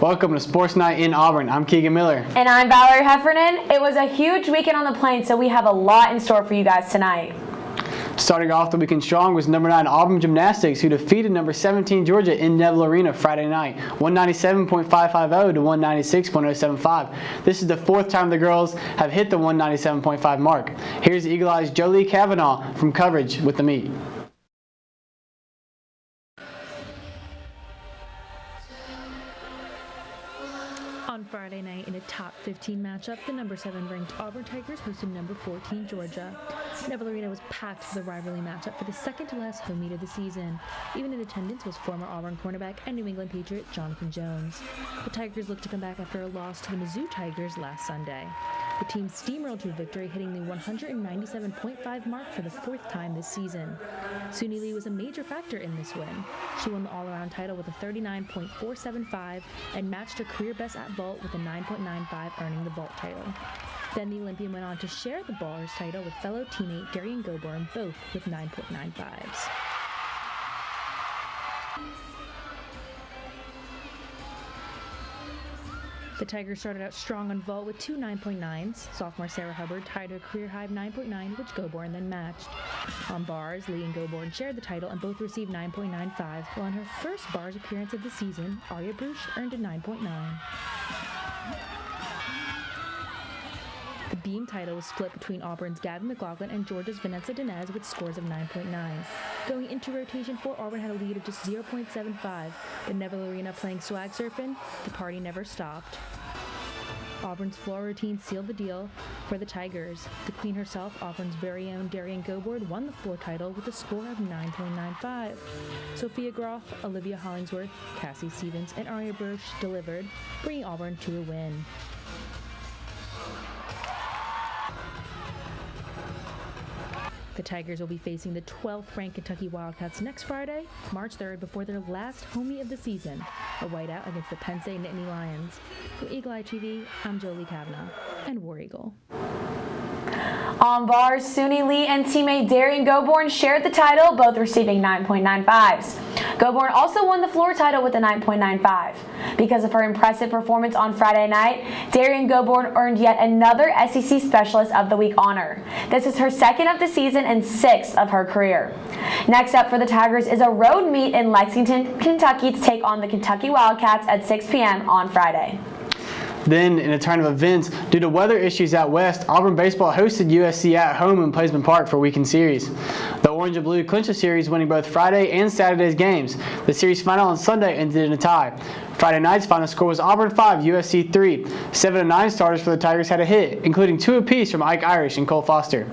Welcome to Sports Night in Auburn. I'm Kegan Miller. And I'm Valerie Heffernan. It was a huge weekend on the Plains, so we have a lot in store for you guys tonight. Starting off the weekend strong was number 9 Auburn Gymnastics, who defeated number 17 Georgia in Neville Arena Friday night, 197.550 to 196.075. This is the 4th time the girls have hit the 197.5 mark. Here's Eagle Eye's Joleigh Cavanagh from coverage with the meet. On Friday night, in a top 15 matchup, the number 7 ranked Auburn Tigers hosted number 14 Georgia. Neville Arena was packed for the rivalry matchup for the second to last home meet of the season. Even in attendance was former Auburn cornerback and New England Patriot Jonathan Jones. The Tigers looked to come back after a loss to the Mizzou Tigers last Sunday. The team steamrolled to a victory, hitting the 197.5 mark for the 4th time this season. Suni Lee was a major factor in this win. She won the all-around title with a 39.475 and matched her career best at vault with a 9.95, earning the vault title. Then the Olympian went on to share the bars title with fellow teammate Darian Goborn, both with 9.95s. The Tigers started out strong on vault with 2 9.9s. Sophomore Sarah Hubbard tied her career-high 9.9, which Goborn then matched. On bars, Lee and Goborn shared the title and both received 9.95, while in her first bars appearance of the season, Aria Bruch earned a 9.9. The beam title was split between Auburn's Gavin McLaughlin and Georgia's Vanessa Dinez with scores of 9.9. Going into rotation 4, Auburn had a lead of just 0.75. The Neville Arena playing swag surfing, the party never stopped. Auburn's floor routine sealed the deal for the Tigers. The Queen herself, Auburn's very own Darian Goborn, won the floor title with a score of 9.95. Sophia Groff, Olivia Hollingsworth, Cassie Stevens, and Aria Bruch delivered, bringing Auburn to a win. The Tigers will be facing the 12th-ranked Kentucky Wildcats next Friday, March 3rd, before their last home meet of the season, a whiteout against the Penn State Nittany Lions. For Eagle Eye TV, I'm Joleigh Cavanagh, and War Eagle. On bars, Suni Lee and teammate Darian Goborn shared the title, both receiving 9.95s. Goborn also won the floor title with a 9.95. Because of her impressive performance on Friday night, Darian Goborn earned yet another SEC Specialist of the Week honor. This is her 2nd of the season and 6th of her career. Next up for the Tigers is a road meet in Lexington, Kentucky to take on the Kentucky Wildcats at 6 p.m. on Friday. Then, in a turn of events, due to weather issues out west, Auburn baseball hosted USC at home in Plaisman Park for a weekend series. The Orange and Blue clinched the series, winning both Friday and Saturday's games. The series final on Sunday ended in a tie. Friday night's final score was Auburn 5, USC 3. 7 of 9 starters for the Tigers had a hit, including 2 apiece from Ike Irish and Cole Foster.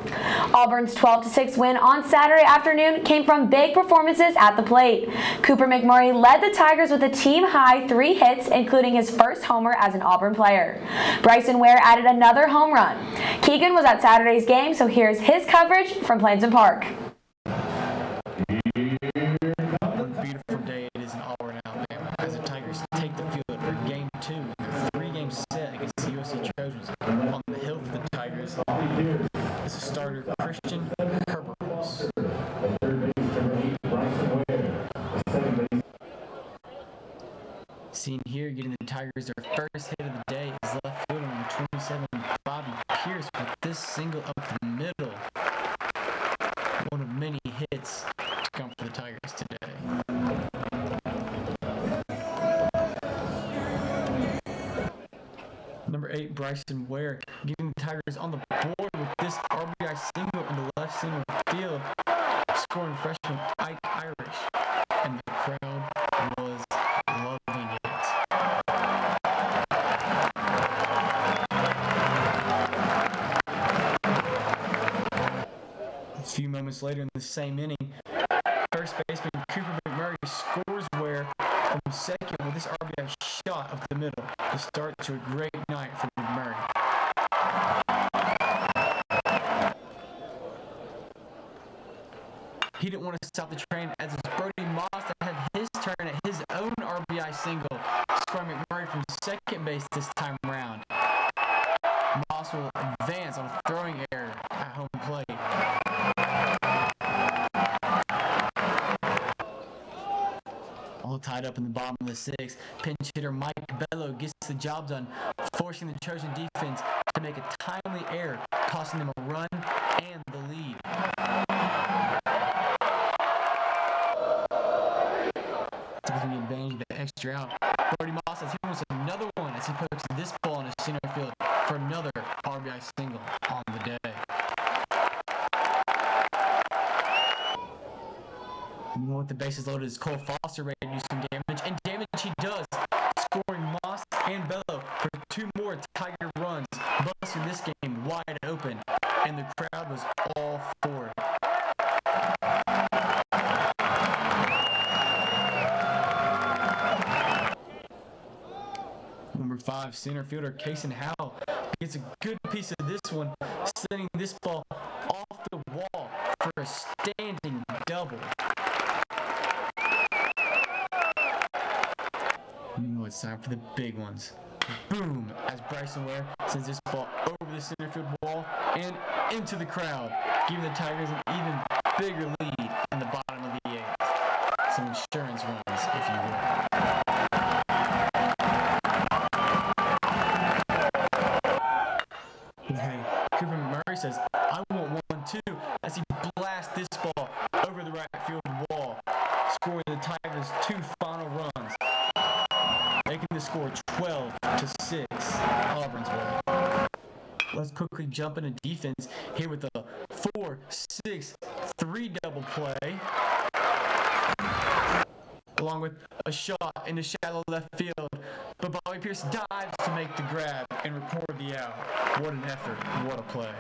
Auburn's 12-6 win on Saturday afternoon came from big performances at the plate. Cooper McMurray led the Tigers with a team-high 3 hits, including his first homer as an Auburn player. Bryson Ware added another home run. Kegan was at Saturday's game, so here's his coverage from Plaisman Park. Beautiful day it is in Auburn, Alabama, as the Tigers take the field for Game 2 in their 3-game set against the USC Trojans. On the hill for the Tigers is the starter Christian Herbert. Seen here, getting the Tigers their first hit of the day is left fielder number 27, Bobby Pierce, with this single up the middle. One of many hits to come for the Tigers today. Number 8, Bryson Ware, getting the Tigers on the board with this RBI single in the left center of the field, scoring freshman Ike Irish, and the crowd was loving it. A few moments later in the same inning, first baseman Cooper McMurray scores Ware from second with this RBI shot up the middle to start to a great night for McMurray. he didn't want to stop the train as it's Brody Moss that had his turn at his own RBI single, scoring McMurray from second base this time around. Moss will advance on a throwing error at home plate. All tied up in the bottom of the sixth, pinch hitter Mike Bello gets the job done, forcing the Trojan defense to make a timely error, costing them a run and the lead. Taking advantage of the extra out, Brody Moss has hit another one as he pokes this ball into center field for another RBI single on the day. And with the bases loaded, is Cole Foster ready to do some damage, and damage he does, scoring Moss and Bello for two more Tiger runs, busting this game wide open, and the crowd was all for it. Number 5, center fielder Cason Howell gets a good piece of this one, sending this ball off the wall for a standing double. You know it's time for the big ones. Boom! As Bryson Ware sends this ball over the center field wall and into the crowd, giving the Tigers an even bigger lead in the bottom of the 8th. Some insurance runs, if you will. Hey, Cooper McMurray says, I want one too, as he blasts this ball over the right field wall, scoring the Tigers 2 final runs, making the score 12-6 Auburn's way. Let's quickly jump into defense here with a 4-6-3 double play, along with a shot into shallow left field, but Bobby Pierce dives to make the grab and record the out. What an effort, what a play.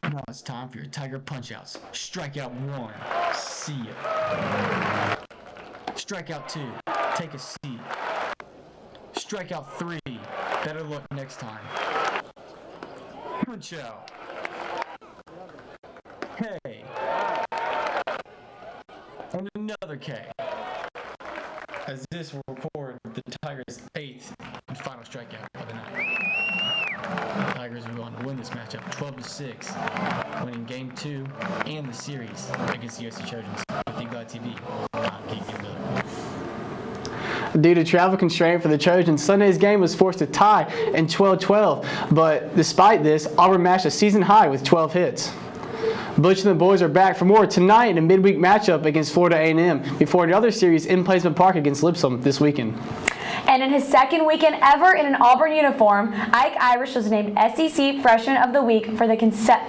Now it's time for your Tiger punch-outs. Strikeout 1, see ya. Strikeout 2, take a seat. Strikeout 3, better luck next time. Punch-out. Hey. And another K. As this will record the Tigers' 8th and final strikeout of the night. The Tigers will go on to win this matchup 12-6, winning Game 2 and the series against the USC Trojans with Eagle Eye TV. I'm Kegan. Due to travel constraint for the Trojans, Sunday's game was forced to tie in 12-12, but despite this, Auburn matched a season high with 12 hits. Butch and the boys are back for more tonight in a midweek matchup against Florida A&M before another series in Placement Park against Lipscomb this weekend. And in his second weekend ever in an Auburn uniform, Ike Irish was named SEC Freshman of the Week for the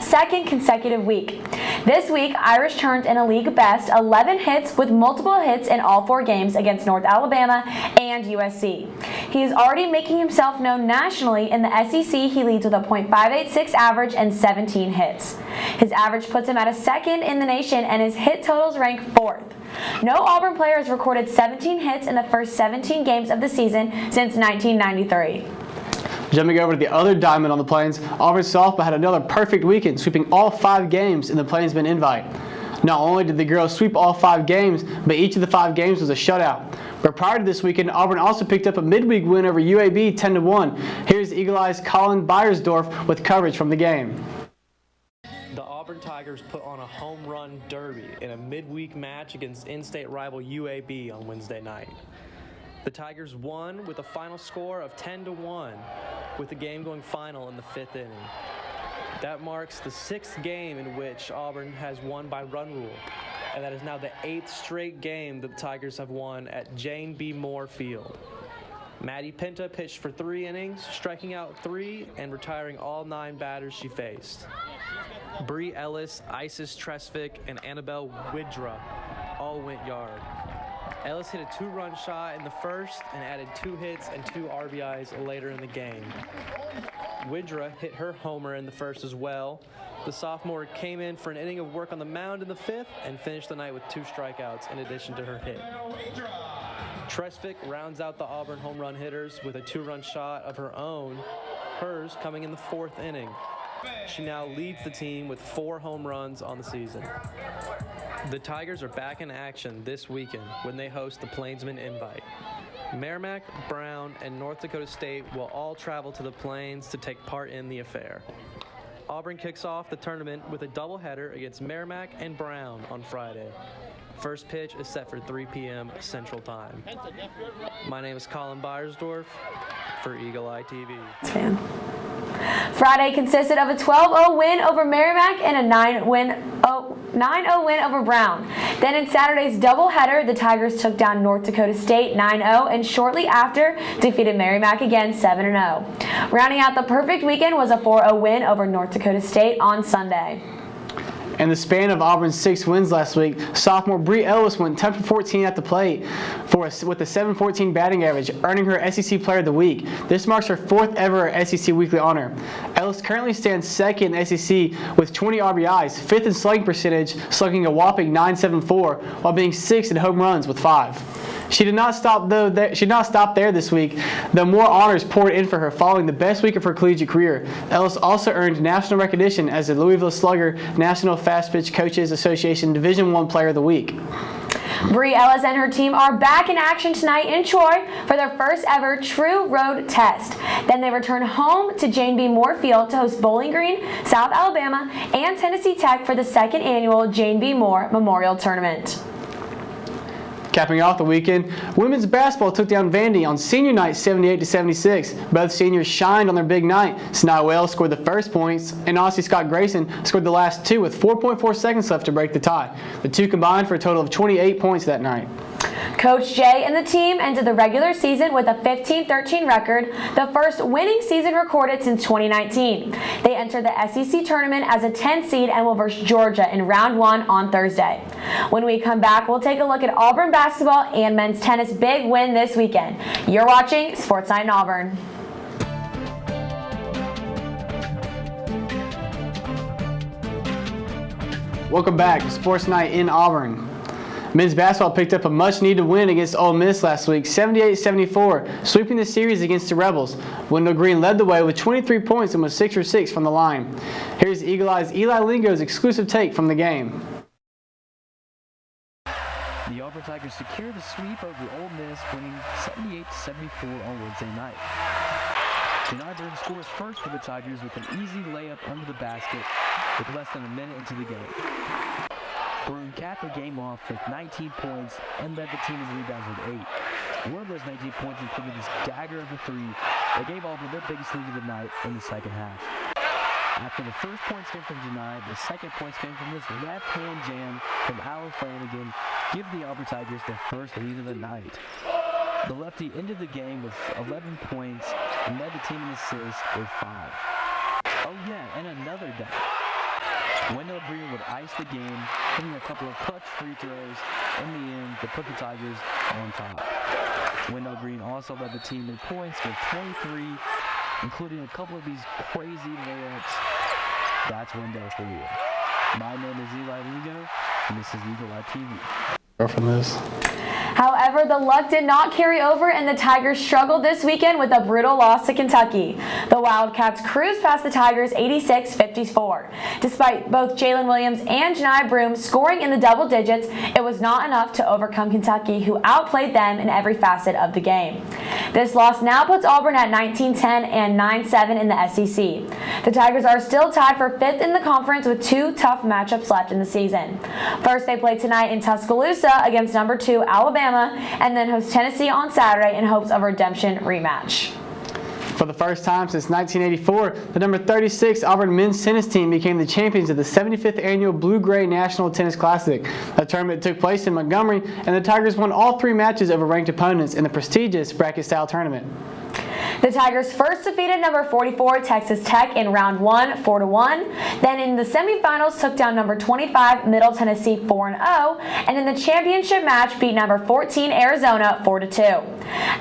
second consecutive week. This week, Irish turned in a league best 11 hits with multiple hits in all 4 games against North Alabama and USC. He is already making himself known nationally. In the SEC, he leads with a .586 average and 17 hits. His average puts him at a second in the nation, and his hit totals rank 4th. No Auburn player has recorded 17 hits in the first 17 games of the season since 1993. Jumping over to the other diamond on the Plains, Auburn softball had another perfect weekend, sweeping all 5 games in the Plainsman Invite. Not only did the girls sweep all 5 games, but each of the 5 games was a shutout. But prior to this weekend, Auburn also picked up a midweek win over UAB 10-1. Here's Eagle Eye's Colin Beyersdorf with coverage from the game. The Auburn Tigers put on a home run derby in a midweek match against in-state rival UAB on Wednesday night. The Tigers won with a final score of 10-1, with the game going final in the 5th inning. That marks the 6th game in which Auburn has won by run rule, and that is now the 8th straight game that the Tigers have won at Jane B. Moore Field. Maddie Pinta pitched for 3 innings, striking out 3 and retiring all 9 batters she faced. Bree Ellis, Isis Tresvik, and Annabelle Widra all went yard. Ellis hit a 2-run shot in the first and added 2 hits and 2 RBIs later in the game. Widra hit her homer in the first as well. The sophomore came in for an inning of work on the mound in the 5th and finished the night with 2 strikeouts in addition to her hit. Tresvik rounds out the Auburn home run hitters with a 2-run shot of her own, hers coming in the 4th inning. She now leads the team with 4 home runs on the season. The Tigers are back in action this weekend when they host the Plainsman Invite. Merrimack, Brown, and North Dakota State will all travel to the Plains to take part in the affair. Auburn kicks off the tournament with a doubleheader against Merrimack and Brown on Friday. First pitch is set for 3 p.m. Central Time. My name is Colin Beyersdorf for Eagle Eye TV. Friday consisted of a 12-0 win over Merrimack and a 9-0 win over Brown. Then in Saturday's doubleheader, the Tigers took down North Dakota State 9-0 and shortly after defeated Merrimack again 7-0. Rounding out the perfect weekend was a 4-0 win over North Dakota State on Sunday. In the span of Auburn's 6 wins last week, sophomore Bree Ellis went 10 for 14 at the plate with a 7.14 batting average, earning her SEC Player of the Week. This marks her 4th ever SEC Weekly honor. Ellis currently stands 2nd in SEC with 20 RBIs, 5th in slugging percentage, slugging a whopping .974, while being 6th in home runs with 5. She did not stop there this week, though more honors poured in for her following the best week of her collegiate career. Ellis also earned national recognition as the Louisville Slugger National Fast Pitch Coaches Association Division I Player of the Week. Bree Ellis and her team are back in action tonight in Troy for their first ever true road test. Then they return home to Jane B. Moore Field to host Bowling Green, South Alabama, and Tennessee Tech for the 2nd annual Jane B. Moore Memorial Tournament. Capping off the weekend, women's basketball took down Vandy on senior night 78-76. Both seniors shined on their big night. Sanaa Wells scored the first points, and Aussie Scott Grayson scored the last 2 with 4.4 seconds left to break the tie. The two combined for a total of 28 points that night. Coach Jay and the team ended the regular season with a 15-13 record, the first winning season recorded since 2019. They entered the SEC tournament as a 10 seed and will verse Georgia in round 1 on Thursday. When we come back, we'll take a look at Auburn basketball and men's tennis big win this weekend. You're watching Sports Night in Auburn. Welcome back to Sports Night in Auburn. Men's basketball picked up a much-needed win against Ole Miss last week, 78-74, sweeping the series against the Rebels. Window Green led the way with 23 points and was 6 for 6 from the line. Here's Eagle Eye's Eli Lingo's exclusive take from the game. The Auburn Tigers secured the sweep over Ole Miss, winning 78-74 on Wednesday night. Janai Broom scores first for the Tigers with an easy layup under the basket with less than a minute into the game. Broom capped the game off with 19 points and led the team in rebounds with 8. One of those 19 points included his dagger of a 3 that gave Auburn their biggest lead of the night in the second half. After the first points came from Janai, the second points came from this left-hand jam from Alan Flanagan, giving the Auburn Tigers their first lead of the night. The lefty ended the game with 11 points and led the team in assists with 5. Oh yeah, and another dunk. Wendell Green would ice the game, hitting a couple of clutch free throws in the end to put the Tigers on top. Wendell Green also led the team in points with 23, including a couple of these crazy layups. That's Wendell for you. My name is Eli Lingo, and this is Eagle Eye TV. From this. However, the luck did not carry over and the Tigers struggled this weekend with a brutal loss to Kentucky. The Wildcats cruised past the Tigers 86-54. Despite both Jalen Williams and Janai Broom scoring in the double digits, it was not enough to overcome Kentucky, who outplayed them in every facet of the game. This loss now puts Auburn at 19-10 and 9-7 in the SEC. The Tigers are still tied for 5th in the conference with 2 tough matchups left in the season. First, they play tonight in Tuscaloosa against number 2 Alabama, and then host Tennessee on Saturday in hopes of a redemption rematch. For the first time since 1984, the number 36 Auburn men's tennis team became the champions of the 75th annual Blue-Gray National Tennis Classic. The tournament took place in Montgomery, and the Tigers won all 3 matches over ranked opponents in the prestigious bracket-style tournament. The Tigers first defeated number 44 Texas Tech in round 1, 4-1. Then in the semifinals took down number 25 Middle Tennessee 4-0, and in the championship match beat number 14 Arizona 4-2.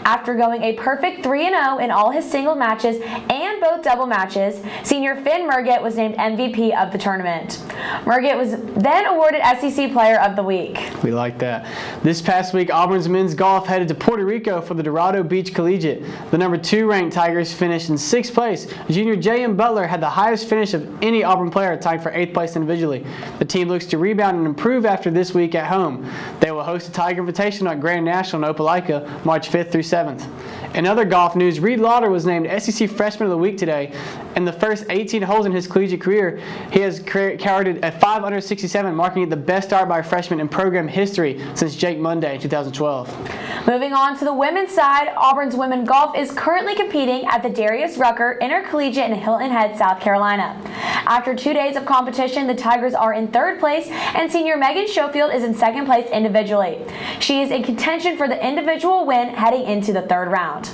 After going a perfect 3-0 in all his single matches and both double matches, senior Finn Murgett was named MVP of the tournament. Murgett was then awarded SEC Player of the Week. We like that. This past week, Auburn's men's golf headed to Puerto Rico for the Dorado Beach Collegiate. The number 2 2 ranked Tigers finished in 6th place. Junior J.M. Butler had the highest finish of any Auburn player, tied for 8th place individually. The team looks to rebound and improve after this week at home. They will host the Tiger Invitational at Grand National in Opelika March 5th through 7th. In other golf news, Reed Lauder was named SEC Freshman of the Week today. In the first 18 holes in his collegiate career, he has carded a 5 under 67, marking it the best start by a freshman in program history since Jake Monday in 2012. Moving on to the women's side, Auburn's women golf is currently competing at the Darius Rucker Intercollegiate in Hilton Head, South Carolina. After 2 days of competition, the Tigers are in 3rd place and senior Megan Schofield is in 2nd place individually. She is in contention for the individual win heading into the 3rd round.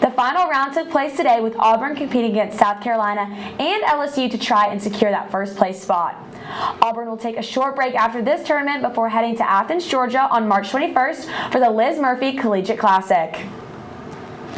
The final round took place today with Auburn competing against South Carolina and LSU to try and secure that 1st place spot. Auburn will take a short break after this tournament before heading to Athens, Georgia on March 21st for the Liz Murphy Collegiate Classic.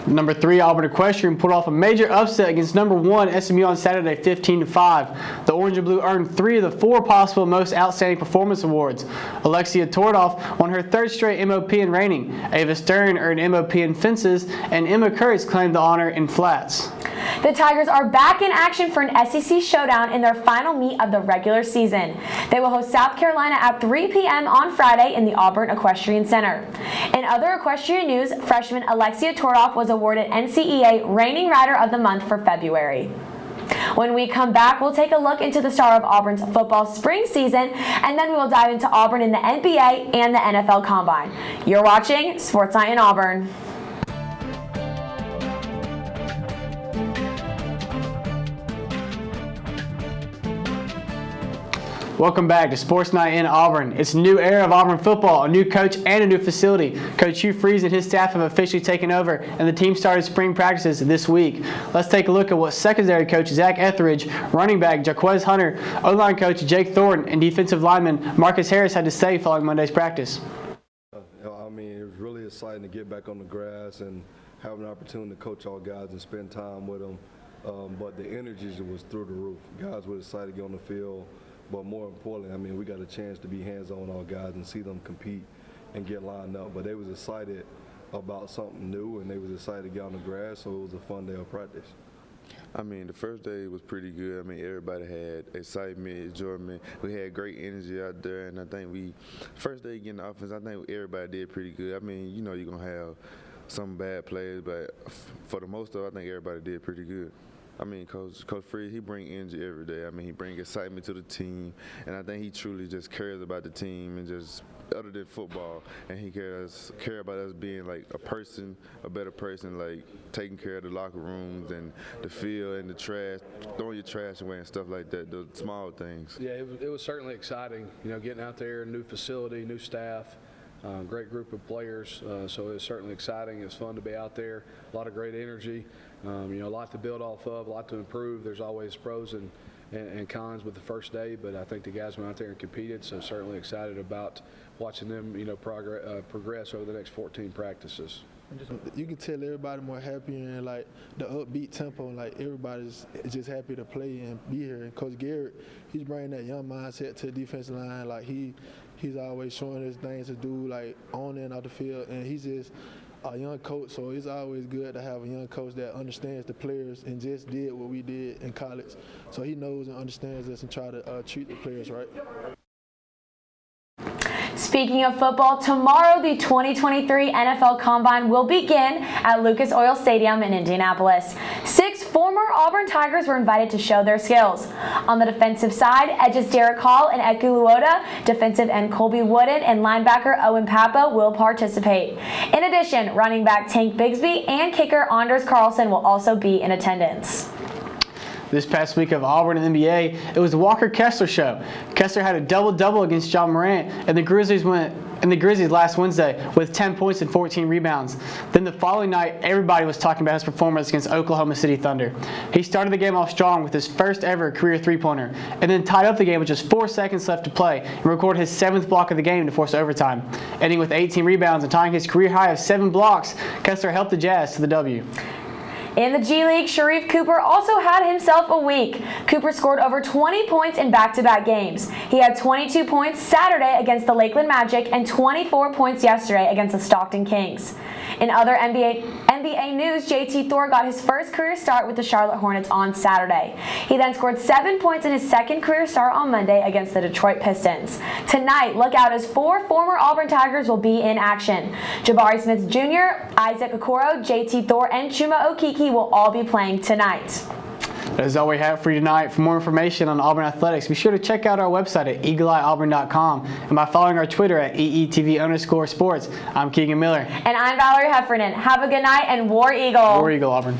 Number 3, Auburn Equestrian pulled off a major upset against number 1 SMU on Saturday 15-5. The Orange and Blue earned 3 of the 4 possible Most Outstanding Performance Awards. Alexia Tordoff won her 3rd straight MOP in reining. Ava Stern earned MOP in fences, and Emma Kurtz claimed the honor in flats. The Tigers are back in action for an SEC showdown in their final meet of the regular season. They will host South Carolina at 3 p.m. on Friday in the Auburn Equestrian Center. In other equestrian news, freshman Alexia Tordoff was awarded NCEA Reigning Rider of the Month for February. When we come back, we'll take a look into the start of Auburn's football spring season, and then we will dive into Auburn in the NBA and the NFL Combine. You're watching Sports Night in Auburn. Welcome back to Sports Night in Auburn. It's a new era of Auburn football, a new coach and a new facility. Coach Hugh Freeze and his staff have officially taken over, and the team started spring practices this week. Let's take a look at what secondary coach Zach Etheridge, running back Jaquez Hunter, O-line coach Jake Thornton, and defensive lineman Marcus Harris had to say following Monday's practice. I mean, it was really exciting to get back on the grass and have an opportunity to coach all guys and spend time with them. But the energy was through the roof. Guys were excited to get on the field. But more importantly, I mean, we got a chance to be hands-on with all guys and see them compete and get lined up. But they was excited about something new, and they was excited to get on the grass, so it was a fun day of practice. I mean, the first day was pretty good. I mean, everybody had excitement, enjoyment. We had great energy out there, and I think first day getting the offense, I think everybody did pretty good. I mean, you know you're going to have some bad players, but for the most of it, I think everybody did pretty good. I mean, Coach Freeze, he brings energy every day. I mean, he brings excitement to the team, and I think he truly just cares about the team and just other than football, and he care about us being like a better person, like taking care of the locker rooms and the field and the trash, throwing your trash away and stuff like that, the small things. Yeah, it was certainly exciting, you know, getting out there, new facility, new staff. Great group of players, so it was certainly exciting. It was fun to be out there. A lot of great energy. You know, a lot to build off of, a lot to improve. There's always pros and cons with the first day, but I think the guys went out there and competed. So certainly excited about watching them, you know, progress over the next 14 practices. You can tell everybody more happy and like the upbeat tempo, like everybody's just happy to play and be here. And Coach Garrett, he's bringing that young mindset to the defensive line. Like he's always showing us things to do, like on and off the field, and he's just a young coach. So it's always good to have a young coach that understands the players and just did what we did in college. So he knows and understands us and try to treat the players right. Speaking of football, tomorrow the 2023 NFL Combine will begin at Lucas Oil Stadium in Indianapolis. 6 former Auburn Tigers were invited to show their skills. On the defensive side, edges Derek Hall and Eku Luota, defensive end Colby Wooden, and linebacker Owen Papa will participate. In addition, running back Tank Bigsby and kicker Anders Carlson will also be in attendance. This past week of Auburn and NBA, it was the Walker Kessler show. Kessler had a double-double against John Morant, and the Grizzlies last Wednesday with 10 points and 14 rebounds. Then the following night, everybody was talking about his performance against Oklahoma City Thunder. He started the game off strong with his first ever career three-pointer, and then tied up the game with just 4 seconds left to play and recorded his 7th block of the game to force overtime. Ending with 18 rebounds and tying his career high of 7 blocks, Kessler helped the Jazz to the W. In the G League, Sharif Cooper also had himself a week. Cooper scored over 20 points in back-to-back games. He had 22 points Saturday against the Lakeland Magic and 24 points yesterday against the Stockton Kings. In other NBA news, JT Thor got his first career start with the Charlotte Hornets on Saturday. He then scored 7 points in his second career start on Monday against the Detroit Pistons. Tonight, look out as 4 former Auburn Tigers will be in action. Jabari Smith Jr., Isaac Okoro, JT Thor, and Chuma Okeke will all be playing tonight. That is all we have for you tonight. For more information on Auburn Athletics, be sure to check out our website at eagleeyeauburn.com and by following our Twitter at EETV_sports. I'm Kegan Miller. And I'm Valerie Heffernan. Have a good night and War Eagle. War Eagle, Auburn.